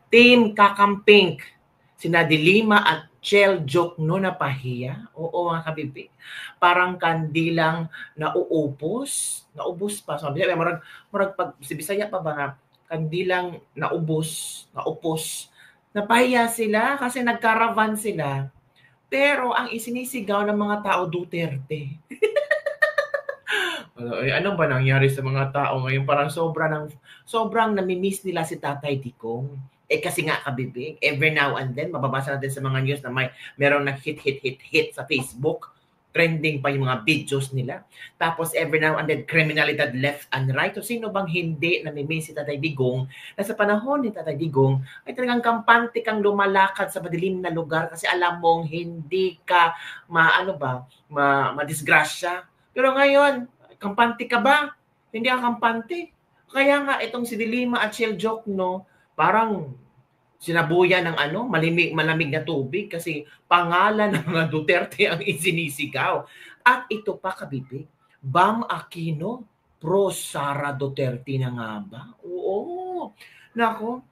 Team Kakampink, sina Dilima at Chel Jokno na pahiya. Oo mga kabibig. Parang kandilang nauupos. Naubos pa. So, murag pag si Bisaya pa ba nga, kandilang naupos. Napahiya sila kasi nagkaravan sila. Pero ang isinisigaw ng mga tao Duterte. Ano ba nangyari sa mga tao ngayon? Parang sobrang namimiss nila si Tatay Digong. Kasi nga kabibig, every now and then, mababasa natin sa mga news na merong nag-hit sa Facebook. Trending pa yung mga videos nila. Tapos every now and then, kriminalidad left and right. So sino bang hindi namimiss si Tatay Digong na sa panahon ni Tatay Digong ay talagang kampante kang lumalakad sa madilim na lugar kasi alam mong hindi ka madisgrasya. Pero ngayon, kampante ka ba? Hindi ka kampante. Kaya nga itong si Dilima at Chel Jokno, parang sinabuyan ng malamig na tubig kasi pangalan ng mga Duterte ang isinisigaw. At ito pa kabibig, Bam Aquino, pro Sara Duterte na nga ba? Oo. Nako,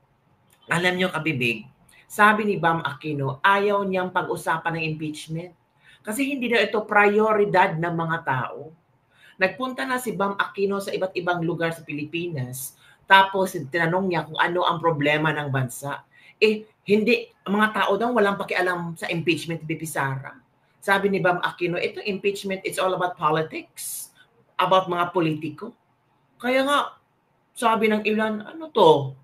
alam nyo kabibig, sabi ni Bam Aquino, ayaw niyang pag-usapan ng impeachment. Kasi hindi na ito prioridad ng mga tao. Nagpunta na si Bam Aquino sa iba't ibang lugar sa Pilipinas. Tapos tinanong niya kung ano ang problema ng bansa. Hindi, mga tao daw walang pakialam sa impeachment ni BP Sara. Sabi ni Bam Aquino, ito impeachment, it's all about politics, about mga politiko. Kaya nga, sabi ng ilan, ano to?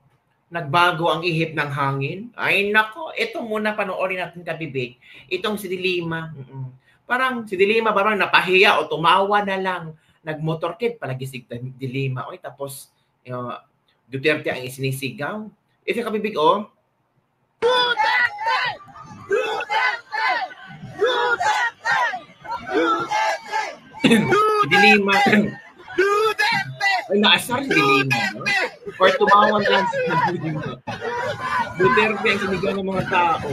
Nagbago ang ihip ng hangin? Ay nako, ito muna panoorin natin kabibig. Itong si Dilima. Parang si Dilima parang napahiya o tumawa na lang. Nagmotorkid palagisig Dilima. Tapos Duterte ang isinisigaw. Ito kabibig Duterte! Duterte! Duterte! Duterte! Dilima. Duterte! Ay, naasar si Dilima. No? Or tumawa na lang si Dilima. Duterte ang sinigaw ng mga tao.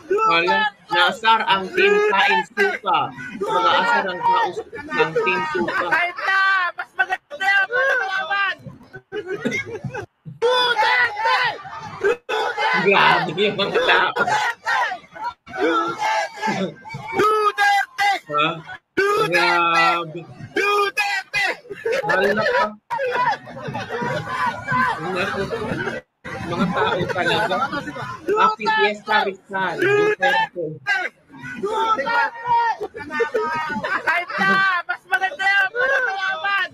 Diba? Naasar ang Team Kain Suka. Mag-aasar ang kaus ng Team Suka. Kahit na! Mas maganda ang mga kalaban! Duterte! Grabe yung mga tao. Duterte! Ha? Grabe. Duterte! Hala ka. Mga tao talaga. Happy Fiesta Rizal. Duterte. Kahit na! Mas maganda ang mga kalaban!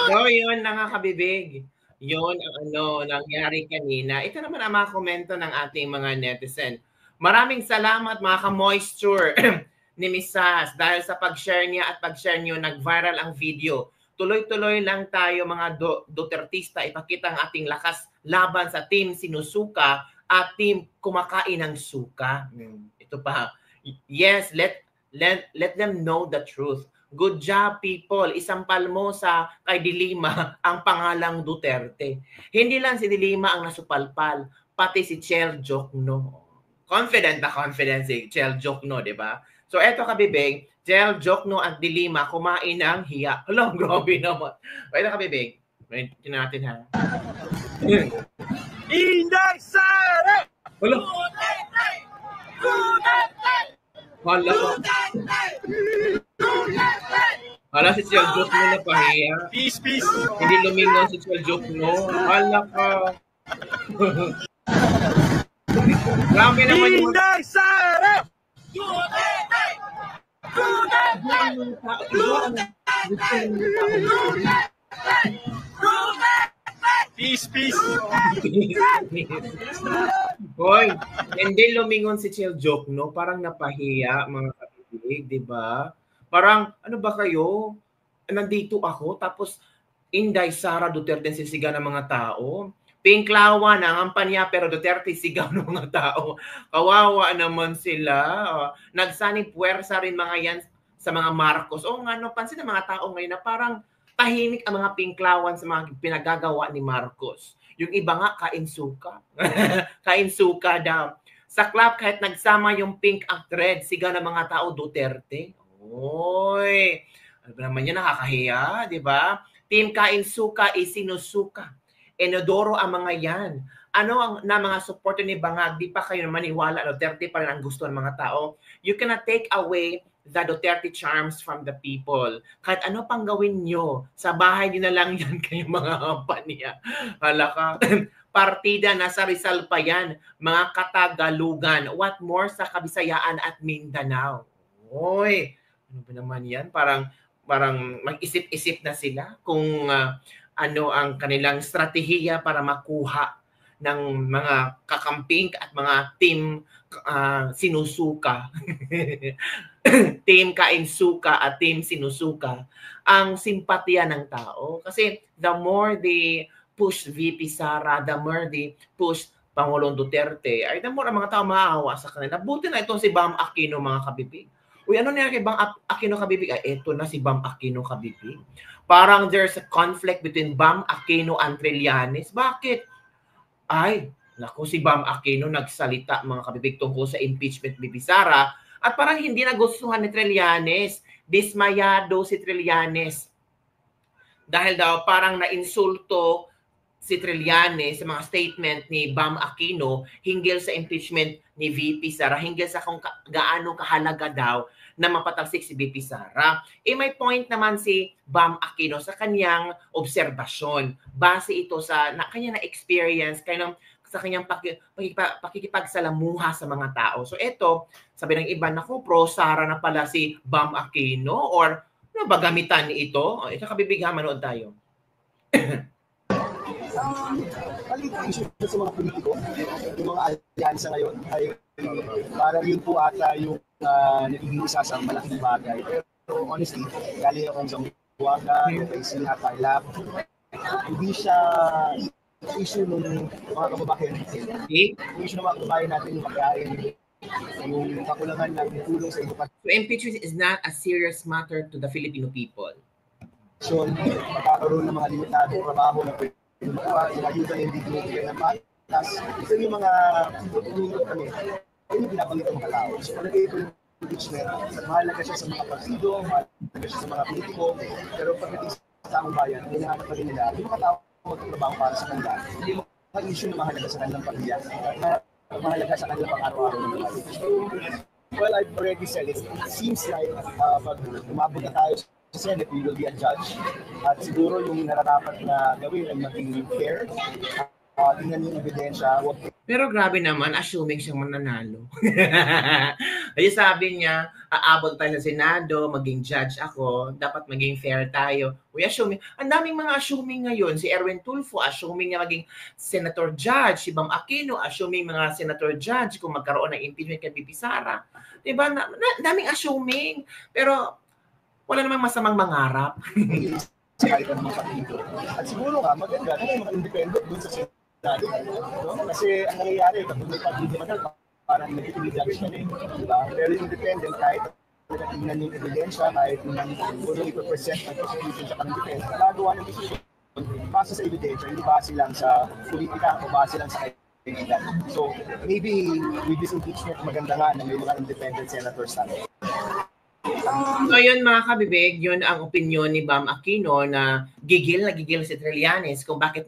So, yun nakakabibig. Yun ang nangyari kanina. Ito naman ang mga komento ng ating mga netizen. Maraming salamat mga ka-moisture ni Miss Sas dahil sa pag-share niya at pag-share niyo nag-viral ang video. Tuloy-tuloy lang tayo mga Dutertista ipakita ang ating lakas laban sa team sinusuka at team kumakain ng suka. Ito pa. Yes, let them know the truth. Good job, people. Isampal mo sa kay Dilima ang pangalang Duterte. Hindi lang si Dilima ang nasupalpal, pati si Chel Jokno. Confident si Chel Jokno, di ba? So, eto kabibig, Chel Jokno at Dilima kumain ng hiya. Hala, grabe naman. Eto kabibig. Tingnan natin ha. Inday Sara! Hala. Duterte! Duterte! Hala. Hala si Chel Jokno na pahiya. Peace, peace. Hindi lumingon si Chel Jokno. Hala ka. Grabe naman yung Inday Sara! Duterte! Peace, peace. Hoy, hindi lumingon si Chel Jokno, parang napahiya mga kapatid, di ba? Parang, ano ba kayo? Nandito ako, tapos Inday Sara Duterte sisigaw ng mga tao. Pinklawa na ang panya pero Duterte sigaw ng mga tao. Kawawa naman sila. Nagsanib puwersa rin mga yan sa mga Marcos. Pansin ng mga tao ngayon na parang tahimik ang mga pinklawan sa mga pinagagawa ni Marcos. Yung iba nga, kain suka. Kain suka daw. Sa club, kahit nagsama yung pink at red, sigaw ng mga tao Duterte. Oy, ano ba naman yan, nakakahiya, di ba? Team Kainsuka, isinusuka. Enodoro ang mga yan. Ano ang na mga supporter ni Bangag, di pa kayo maniwala, Duterte pa rin ang gusto ng mga tao. You cannot take away the Duterte charms from the people. Kahit ano pang gawin nyo, sa bahay nyo na lang yan kayo mga kampanya. Hala ka. Partida, nasa Rizal pa yan. Mga Katagalugan. What more sa Kabisayaan at Mindanao? Oy, ano ba naman yan? Parang mag-isip-isip na sila kung ano ang kanilang strategiya para makuha ng mga kakamping at mga team sinusuka. Team Kainsuka at team sinusuka ang simpatya ng tao. Kasi the more they push VP Sara, the more they push Pangulong Duterte, ay the more ang mga tao maawa sa kanila. Buti na itong si Bam Aquino, mga kabibig. Uy, ano na kay Bam Aquino kabibig? Ay, eto na si Bam Aquino kabibig. Parang there's a conflict between Bam Aquino and Trillanes. Bakit? Ay, naku, si Bam Aquino nagsalita, mga kabibig, tungkol sa impeachment ni Sara at parang hindi nagustuhan ni Trillanes. Dismayado si Trillanes. Dahil daw parang na-insulto si Trillanes sa mga statement ni Bam Aquino hinggil sa impeachment ni VP Sara, hinggil sa kung gaano kahalaga daw na mapatalsik si VP Sara. May point naman si Bam Aquino sa kanyang obserbasyon. Base ito sa kanyang na-experience, sa kanyang pakikipagsalamuha sa mga tao. So ito, sabi ng iba, naku, pro Sara na pala si Bam Aquino or ano ba gamitan ito? Ito kabibighan, manood tayo. Palito issue sa mga politiko, yung mga alyansa ngayon ay parang yun po ata yung nagiging isa sa malaking bagay. Pero honestly, galing akong sa Buwaga, FAC at ILAP, hindi siya issue ng mga kababayan natin. Issue ng mga kababayan natin yung pagkain, yung kakulangan ng tulong sa edukasyon. So impeachment is not a serious matter to the Filipino people. So, magkakaroon ng mga limitadong trabaho na ayuda ng dignity ng patas. Ito yung mga tutulungan kami. Ito yung binabanggit ng mga tao. So, palagay ito yung impeachment. Mahalaga siya sa mga partido, mahalaga siya sa mga politiko. Pero pagdating sa taong bayan, hinahanap pa rin nila yung mga tao magtatrabaho para sa kanila. Hindi yung mga issue na mahalaga sa kanilang pamilya. Mahalaga sa kanilang pang-araw-araw ng buhay. Well, I've already said it. It seems like pag umabot na tayo sa Senate, we will be a judge. At siguro yung nararapat na gawin ay maging fair. Tingnan yung ebidensya. Pero grabe naman, assuming siyang mananalo. Ay sabi niya, aabot tayo sa Senado, maging judge ako, dapat maging fair tayo. Uy, assuming, ang daming mga assuming ngayon. Si Erwin Tulfo, assuming niya maging senator judge. Si Bam Aquino, assuming mga senator judge kung magkaroon ng impeachment kay VP Sara. Diba? Daming assuming. Pero wala namang masamang mangarap. At siguro nga, maganda na may mga independent dun sa Senado. Kasi ang nangyayari, kapag may pag-independent, parang nag-judge na rin. Diba? Pero independent, kahit tingnan yung ebidensya, kahit kung ipapresent ng prosecution sa kanang defense, nagagawa ng decision base sa ebidensya, hindi base lang sa politika o base lang sa kaibigan. So, maybe with this impeachment, maganda nga na may mga independent senators natin. So yun mga kabibig, yun ang opinion ni Bam Aquino na gigil si Trillanes kung bakit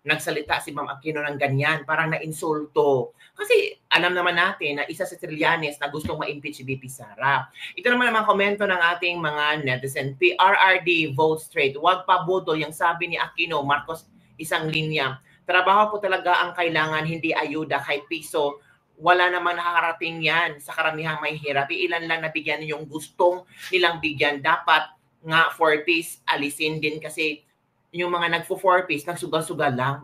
nagsalita si Bam Aquino ng ganyan, parang na-insulto. Kasi alam naman natin na isa si Trillanes na gustong ma-impeach si VP Sara. Ito naman ang mga komento ng ating mga netizen. PRRD, vote straight. Huwag pa budol yung sabi ni Aquino, Marcos, isang linya. Trabaho po talaga ang kailangan, hindi ayuda kahit piso. Wala namang nakakarating yan sa karamihang may hirap. Ilan lang nabigyan yung gustong nilang bigyan. Dapat nga 4 piece alisin din kasi yung mga nagpo-4 piece, nagsugal-sugal lang.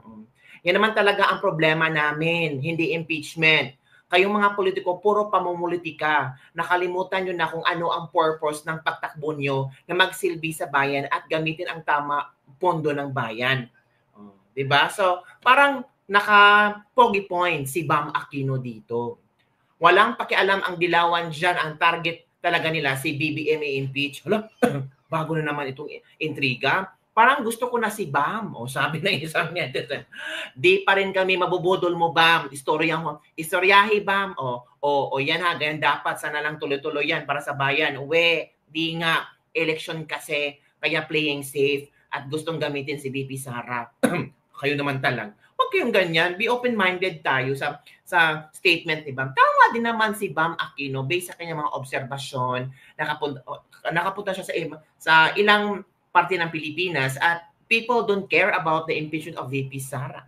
Yan naman talaga ang problema namin, hindi impeachment. Kayong mga politiko, puro pamumulitika. Nakalimutan nyo na kung ano ang purpose ng pagtakbo nyo na magsilbi sa bayan at gamitin ang tama pondo ng bayan. Diba? So, parang naka-pogi point si Bam Aquino dito. Walang pakialam ang dilawan dyan. Ang target talaga nila si BBM impeach. Hala, bago na naman itong intriga. Parang gusto ko na si Bam. O sabi na isang netizen. Di pa rin kami mabubudol mo, Bam. Istoryahi, Bam. O yan ha, ganyan dapat. Sana lang tuloy-tuloy yan para sa bayan. Di nga, election kasi, kaya playing safe. at gustong gamitin si VP Sara. Kayo naman talang. Huwag kayong ganyan. Be open-minded tayo sa statement ni Bam. Tama din naman si Bam Aquino based sa kanyang mga obserbasyon. Nakapunta siya sa ilang parte ng Pilipinas at people don't care about the impeachment of VP Sara.